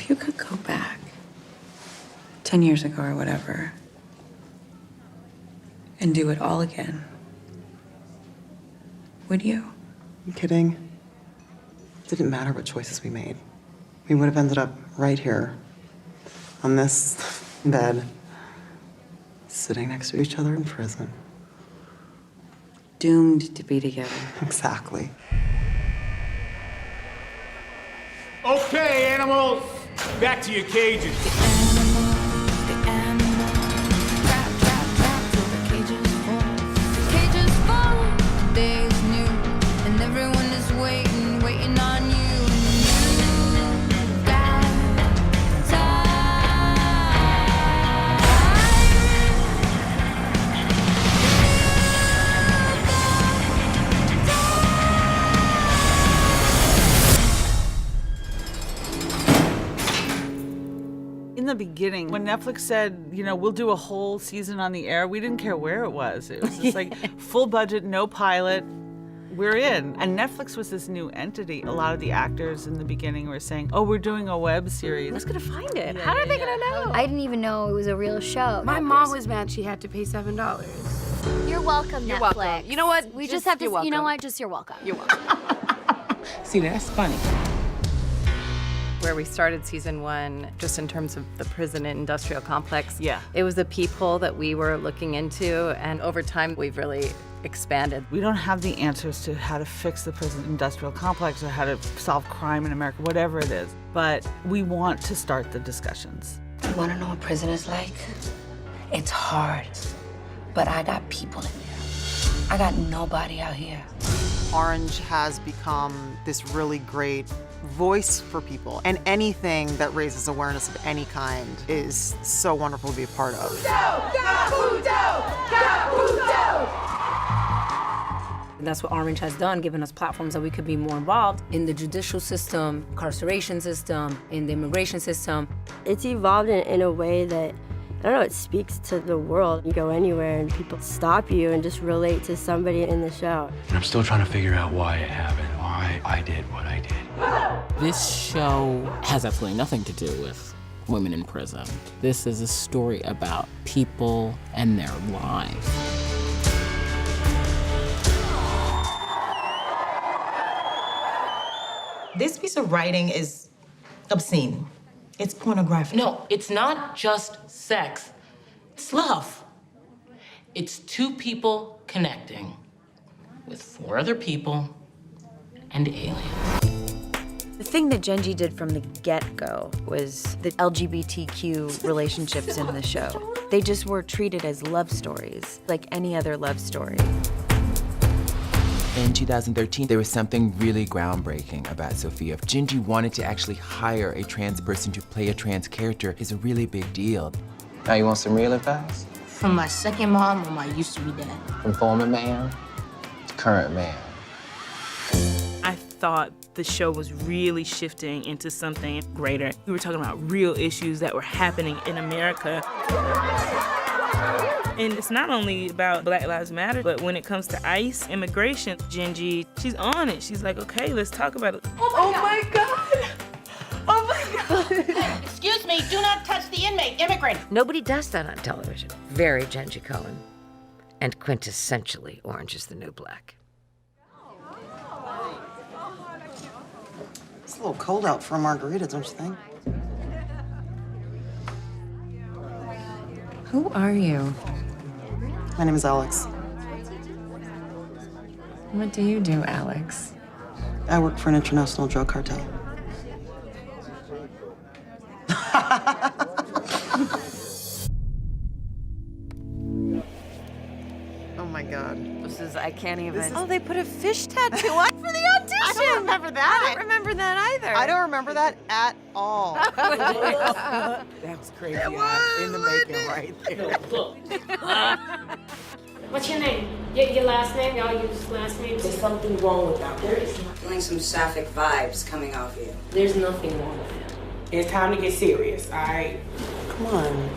If you could go back 10 years ago or whatever and do it all again, would you? You kidding? It didn't matter what choices we made. We would have ended up right here on this bed, sitting next to each other in prison. Doomed to be together. Exactly. Okay, animals, back to your cages. In the beginning, when Netflix said, you know, we'll do a whole season on the air, we didn't care where it was. It was just like full budget, no pilot, we're in. And Netflix was this new entity. A lot of the actors in the beginning were saying, oh, we're doing a web series. Who's gonna find it? How are they gonna know? I didn't even know it was a real show. My mom was mad she had to pay $7. You're welcome, You're Netflix. welcome. You know what? We just have to, you're welcome. you know what? Just you're welcome. You're welcome. See, that's funny. Where we started season 1, just in terms of the prison and industrial complex. Yeah. It was a peephole that we were looking into, and over time, we've really expanded. We don't have the answers to how to fix the prison industrial complex or how to solve crime in America, whatever it is. But we want to start the discussions. You want to know what prison is like? It's hard, but I got people in there. I got nobody out here. Orange has become this really great voice for people, and anything that raises awareness of any kind is so wonderful to be a part of. And that's what Orange has done, given us platforms that we could be more involved in the judicial system, incarceration system, in the immigration system. It's evolved in a way that, I don't know, it speaks to the world. You go anywhere and people stop you and just relate to somebody in the show. And I'm still trying to figure out why it happened, why I did what I did. This show has absolutely nothing to do with women in prison. This is a story about people and their lives. This piece of writing is obscene. It's pornographic. No, it's not just sex. It's love. It's two people connecting with 4 other people and aliens. The thing that Genji did from the get-go was the LGBTQ relationships in the show. They just were treated as love stories, like any other love story. In 2013, there was something really groundbreaking about Sophia. If Genji wanted to actually hire a trans person to play a trans character, is a really big deal. Now you want some real advice? From my second mom or my used-to-be dad. From former man to current man. I thought the show was really shifting into something greater. We were talking about real issues that were happening in America. And it's not only about Black Lives Matter, but when it comes to ICE, immigration, Genji, she's on it. She's like, okay, let's talk about it. Oh my God! Oh my God! Excuse me, do not touch the inmate, immigrant. Nobody does that on television. Very Genji Cohen. And quintessentially Orange is the New Black. It's a little cold out for a margarita, don't you think? Who are you? My name is Alex. What do you do, Alex? I work for an international drug cartel. Oh my God. I can't even. Oh, they put a fish tattoo on for the audition. I don't remember that. I don't remember that either. I don't remember that at all. That was crazy. In the making right there. What's your name? Your last name? Y'all use last names? There's something wrong with that. There is not. Feeling some sapphic vibes coming off you. There's nothing wrong with him. It's time to get serious, all right? Come on.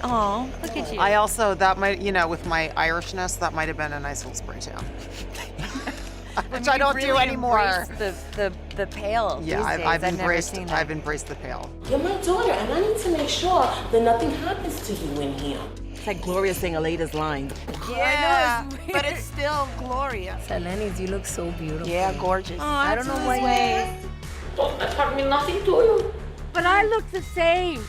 Oh, look at you. I also, that might, you know, with my Irishness, that might have been a nice little spray tan. which I don't do anymore. The pale. Yeah, these days. I've never embraced. seen that. I've embraced the pale. You're my daughter, and I need to make sure that nothing happens to you in here. It's like Gloria saying Aleda's line. Yeah, but it's still Gloria. Selenis, you look so beautiful. Yeah, gorgeous. Oh, I don't know why. That taught me nothing to you. But I look the same.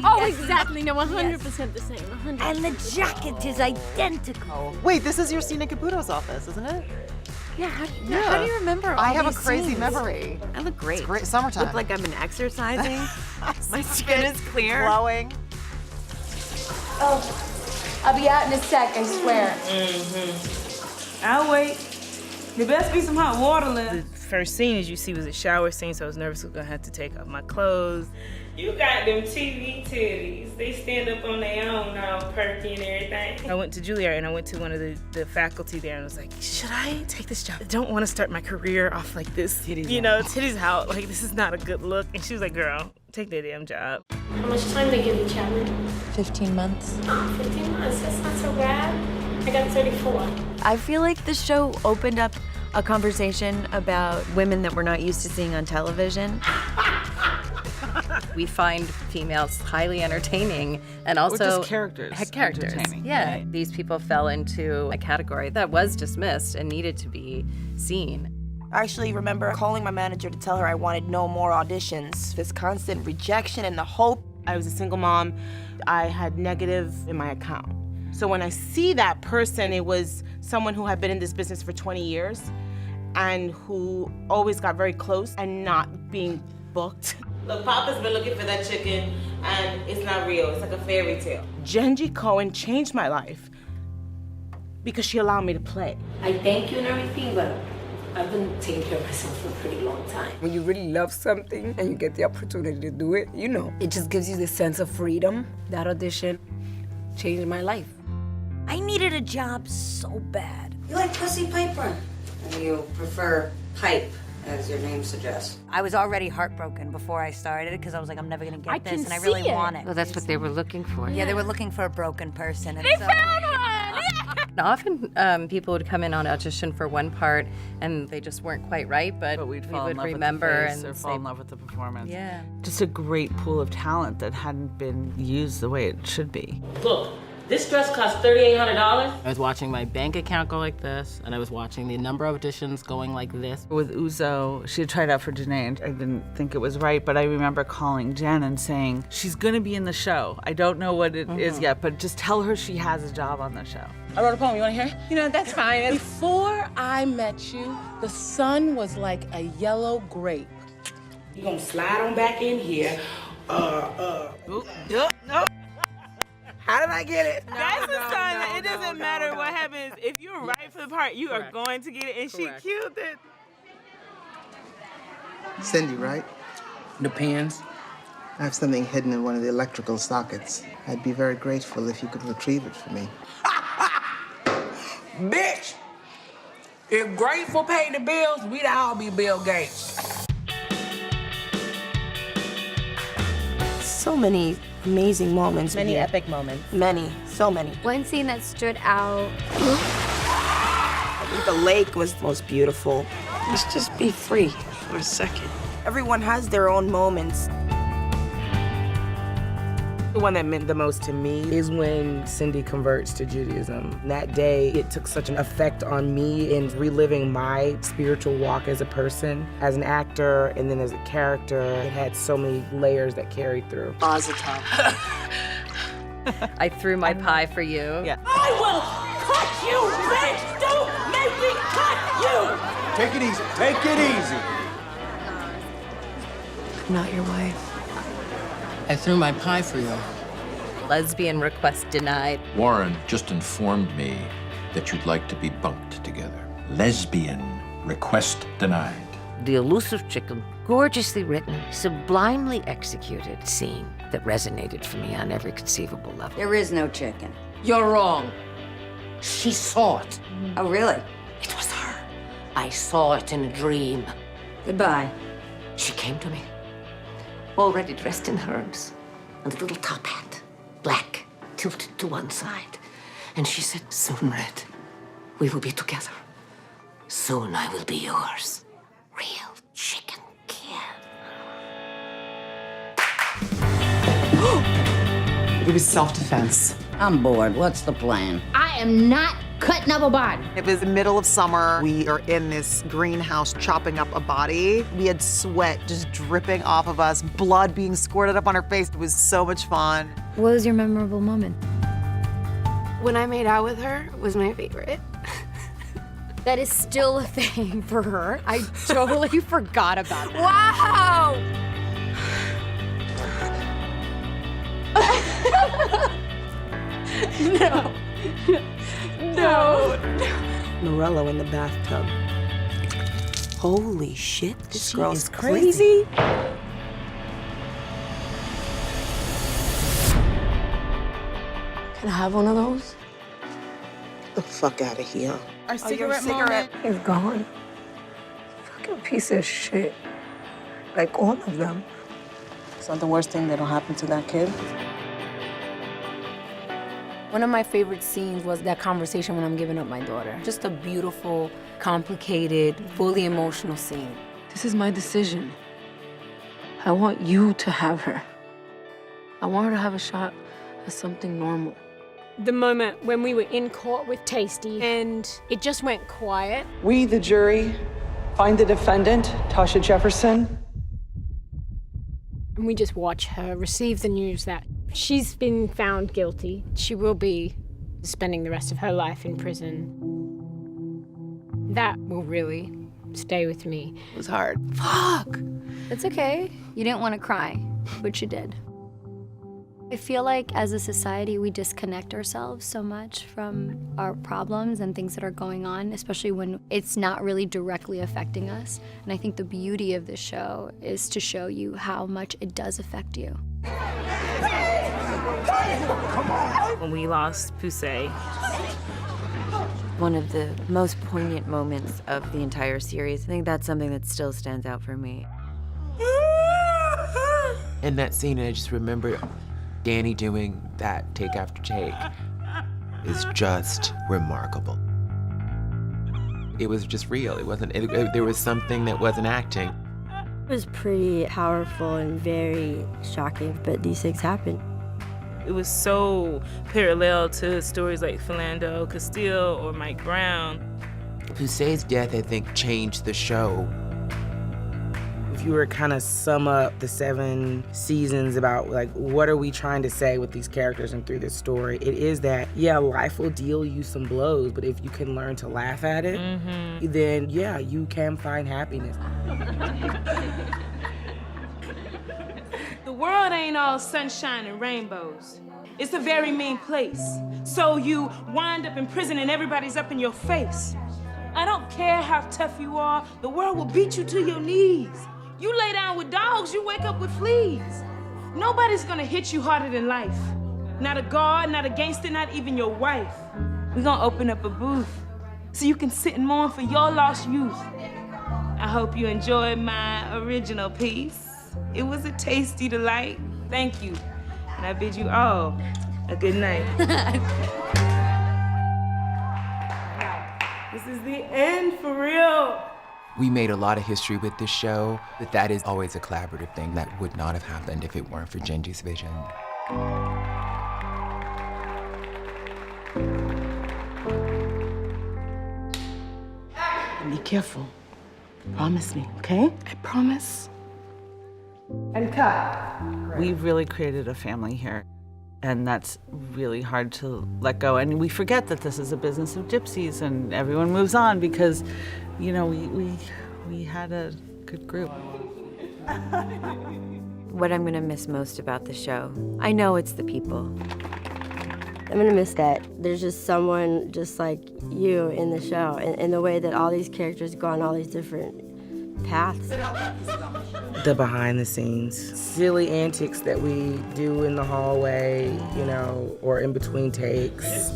Oh, exactly. No, 100% the same. 100%. And the jacket is identical. Wait, this is your scene in Caputo's office, isn't it? Yeah, how do you remember all I have a these crazy scenes? memory. I look great. It's great summertime. Look like I've been exercising. My skin is clear. Glowing. Oh, I'll be out in a sec, I swear. I'll wait. There best be some hot water left. The first scene, as you see, was a shower scene, so I was nervous I was gonna have to take off my clothes. You got them TV titties. They stand up on their own, all perky and everything. I went to Juilliard and I went to one of the faculty there and I was like, should I take this job? I don't want to start my career off like this. Titties out. Like, this is not a good look. And she was like, girl, take that damn job. How much time they give each other? 15 months. Oh, 15 months. That's not so bad. I got 34. I feel like the show opened up a conversation about women that we're not used to seeing on television. We find females highly entertaining and also just characters. Characters. Entertaining. Yeah. Right. These people fell into a category that was dismissed and needed to be seen. I actually remember calling my manager to tell her I wanted no more auditions. This constant rejection and the hope. I was a single mom. I had negative in my account. So when I see that person, it was someone who had been in this business for 20 years and who always got very close and not being booked. Look, Papa's been looking for that chicken and it's not real. It's like a fairy tale. Genji Cohen changed my life because she allowed me to play. I thank you and everything, but I've been taking care of myself for a pretty long time. When you really love something and you get the opportunity to do it, it just gives you this sense of freedom. That audition changed my life. I needed a job so bad. You like Pussy Piper? And you prefer pipe, as your name suggests. I was already heartbroken before I started because I was like, I'm never gonna get this, and I see really it. want it. Well, that's what they were looking for. Yeah, they were looking for a broken person. And They so, found one! Often people would come in on audition for one part and they just weren't quite right, but we'd we fall would in love remember with the face and or say, fall in love with the performance. Yeah. Just a great pool of talent that hadn't been used the way it should be. Look, this dress costs $3,800. I was watching my bank account go like this, and I was watching the number of auditions going like this. With Uzo, she had tried out for Janae, and I didn't think it was right, but I remember calling Jen and saying, she's gonna be in the show. I don't know what it is yet, but just tell her she has a job on the show. I wrote a poem. You want to hear it? That's fine. Before I met you, the sun was like a yellow grape. You're gonna slide on back in here. No. How did I get it? That's the sign that it doesn't matter what happens. If you're right for the part, you are going to get it, and she killed it. Cindy, right? Depends. I have something hidden in one of the electrical sockets. I'd be very grateful if you could retrieve it for me. Bitch! If Grateful paid the bills, we'd all be Bill Gates. So many amazing moments. Many here. epic moments. Many, so many. One scene that stood out. I think the lake was the most beautiful. Let's just be free for a second. Everyone has their own moments. The one that meant the most to me is when Cindy converts to Judaism. That day, it took such an effect on me in reliving my spiritual walk as a person, as an actor, and then as a character. It had so many layers that carried through. Positive. I threw my pie for you. Yeah. I will cut you, bitch! Don't make me cut you! Take it easy. Take it easy. I'm not your wife. I threw my pie for you. Lesbian request denied. Warren just informed me that you'd like to be bunked together. Lesbian request denied. The elusive chicken, gorgeously written, sublimely executed scene that resonated for me on every conceivable level. There is no chicken. You're wrong. She saw it. Oh, really? It was her. I saw it in a dream. Goodbye. She came to me, already dressed in herbs, and a little top hat, black, tilted to one side. And she said, soon, Red, we will be together. Soon I will be yours. Real chicken kid. It was self-defense. I'm bored. What's the plan? I am not cutting up a body. It was the middle of summer. We are in this greenhouse chopping up a body. We had sweat just dripping off of us, blood being squirted up on our face. It was so much fun. What was your memorable moment? When I made out with her was my favorite. That is still a thing for her. I totally forgot about that. Wow! No. No. Morello in the bathtub. Holy shit, this girl is crazy. Can I have one of those? Get the fuck out of here. Our cigarette moment. Is gone. Fucking piece of shit. Like all of them. It's not the worst thing that'll happen to that kid. One of my favorite scenes was that conversation when I'm giving up my daughter. Just a beautiful, complicated, fully emotional scene. This is my decision. I want you to have her. I want her to have a shot at something normal. The moment when we were in court with Tasty and it just went quiet. We, the jury, find the defendant, Tasha Jefferson. And we just watch her receive the news that she's been found guilty. She will be spending the rest of her life in prison. That will really stay with me. It was hard. Fuck! It's okay. You didn't want to cry, but you did. I feel like as a society, we disconnect ourselves so much from our problems and things that are going on, especially when it's not really directly affecting us. And I think the beauty of this show is to show you how much it does affect you. When we lost Poussey. One of the most poignant moments of the entire series. I think that's something that still stands out for me. In that scene, I just remember Danny doing that take after take is just remarkable. It was just real. It wasn't, there was something that wasn't acting. It was pretty powerful and very shocking, but these things happen. It was so parallel to stories like Philando Castile or Mike Brown. Poussey's death, I think, changed the show. If you were to kind of sum up the 7 seasons about like what are we trying to say with these characters and through this story, it is that, yeah, life will deal you some blows, but if you can learn to laugh at it, then yeah, you can find happiness. The world ain't all sunshine and rainbows. It's a very mean place. So you wind up in prison and everybody's up in your face. I don't care how tough you are, the world will beat you to your knees. You lay down with dogs, you wake up with fleas. Nobody's gonna hit you harder than life. Not a guard, not a gangster, not even your wife. We're gonna open up a booth so you can sit and mourn for your lost youth. I hope you enjoyed my original piece. It was a tasty delight. Thank you. And I bid you all a good night. This is the end for real. We made a lot of history with this show, but that is always a collaborative thing that would not have happened if it weren't for Genji's vision. Be careful. Promise me, okay? I promise. And cut. We really created a family here, and that's really hard to let go. And we forget that this is a business of gypsies, and everyone moves on because, you know, we had a good group. What I'm gonna miss most about the show, I know it's the people. I'm gonna miss that. There's just someone just like you in the show, and the way that all these characters go on all these different paths. The behind the scenes, silly antics that we do in the hallway, you know, or in between takes.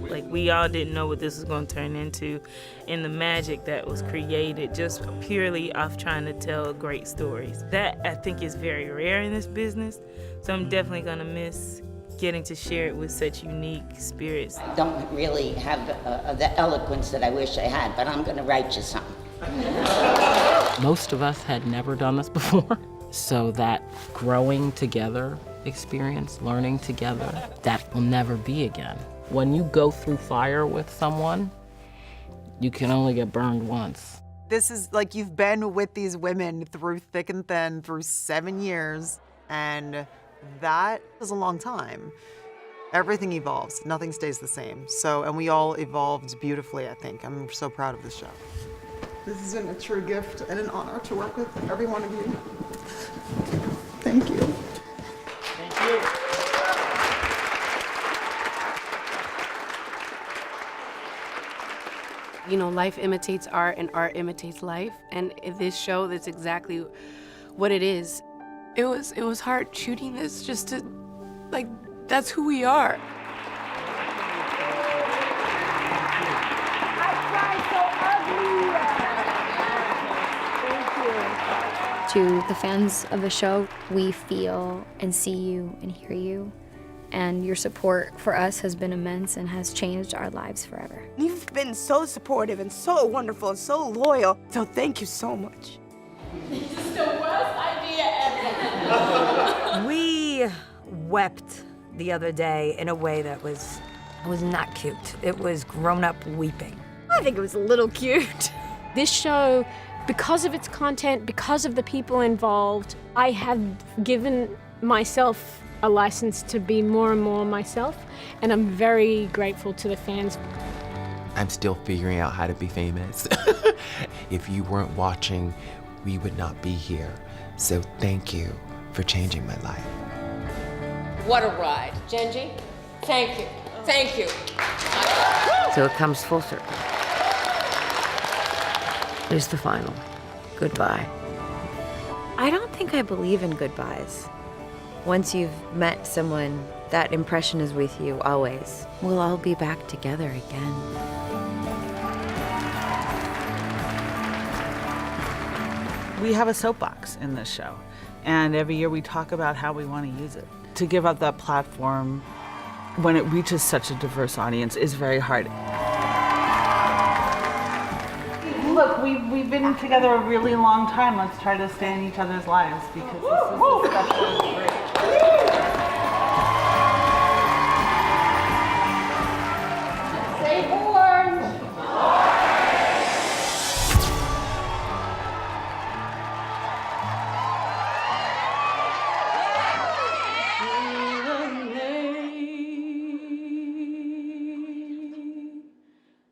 Like, we all didn't know what this was going to turn into, and the magic that was created just purely off trying to tell great stories. That, I think, is very rare in this business, so I'm definitely going to miss getting to share it with such unique spirits. I don't really have the eloquence that I wish I had, but I'm going to write you something. Most of us had never done this before, so that growing together experience, learning together, that will never be again. When you go through fire with someone, you can only get burned once. This is like you've been with these women through thick and thin, through 7 years, and that is a long time. Everything evolves, nothing stays the same. So, and we all evolved beautifully, I think. I'm so proud of this show. This has been a true gift and an honor to work with every one of you. Thank you. Thank you. You know, life imitates art and art imitates life. And in this show, that's exactly what it is. It was hard shooting this just to, like, that's who we are. To the fans of the show, we feel and see you and hear you. And your support for us has been immense and has changed our lives forever. You've been so supportive and so wonderful and so loyal. So thank you so much. This is the worst idea ever. We wept the other day in a way that was not cute. It was grown-up weeping. I think it was a little cute. This show, because of its content, because of the people involved, I have given myself a license to be more and more myself, and I'm very grateful to the fans. I'm still figuring out how to be famous. If you weren't watching, we would not be here. So thank you for changing my life. What a ride. Genji, thank you. Thank you. So it comes full circle. Here's the final. Goodbye. I don't think I believe in goodbyes. Once you've met someone, that impression is with you always. We'll all be back together again. We have a soapbox in this show, and every year we talk about how we want to use it. To give up that platform when it reaches such a diverse audience is very hard. Look, we've been together a really long time. Let's try to stay in each other's lives because this is especially great. Stay warm.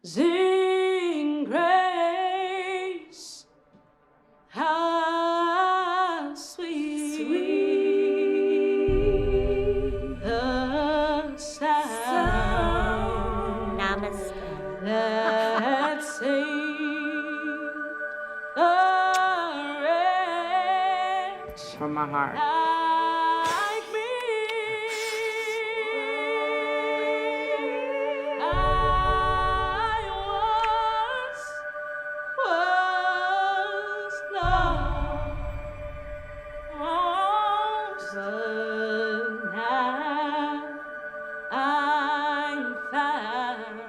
Sing grace, how sweet the sound. Namaste. That saved a wretch From my heart. like me. Was lost, but now I'm found.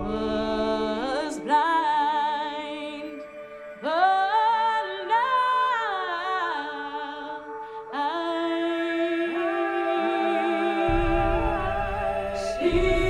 Was blind, but now I see.